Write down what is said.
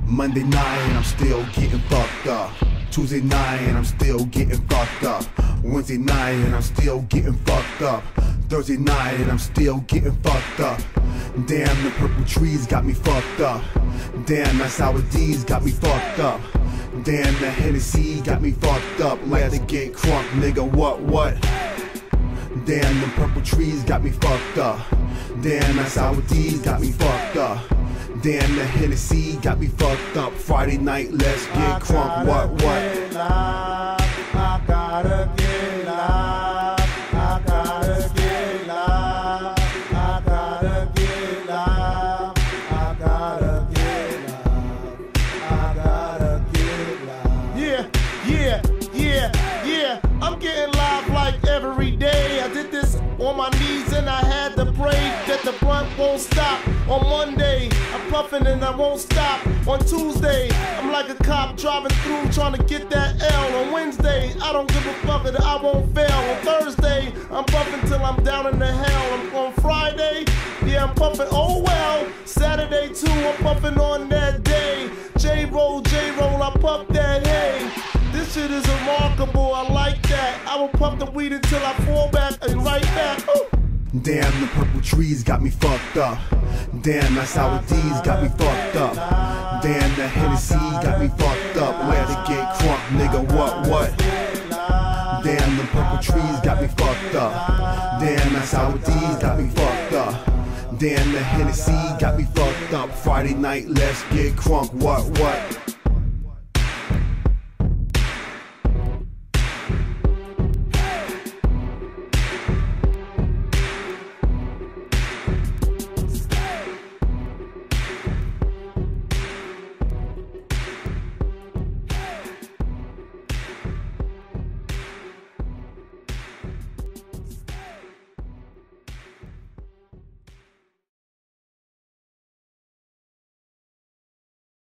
Monday night and I'm still getting fucked up. Tuesday night and I'm still getting fucked up. Wednesday night and I'm still getting fucked up. Thursday night and I'm still getting fucked up. Damn, the purple trees got me fucked up. Damn, that sour D's got me fucked up. Damn, that Hennessy got me fucked up. Like to get crunk, nigga, what? Damn, the purple trees got me fucked up. Damn, that sour D's got me fucked up. Damn, the Hennessy got me fucked up. Friday night, let's get crunk, what? Get live, I gotta get live, I gotta get live, I gotta get live, I gotta get live, I gotta get live. Yeah, I'm getting live like every day. I did this on my knees and I had to pray that the blunt won't stop. On Monday, I'm puffing and I won't stop. On Tuesday, I'm like a cop driving through trying to get that L. On Wednesday, I don't give a fuck that I won't fail. On Thursday, I'm puffing till I'm down in the hell. On Friday, yeah, I'm puffing, oh well. Saturday too, I'm puffing on that day. J-roll, I puff that hay. This shit is remarkable, I like that. I will puff the weed until I fall back and right back. Ooh. Damn, the purple trees got me fucked up. Damn, that sour D's got me fucked up. Damn, that Hennessy got me fucked up. Where to get crunk, nigga, what? Damn, the purple trees got me fucked up. Damn, that sour D's got me fucked up. Damn, the Hennessy got me fucked up. Friday night, let's get crunk, what?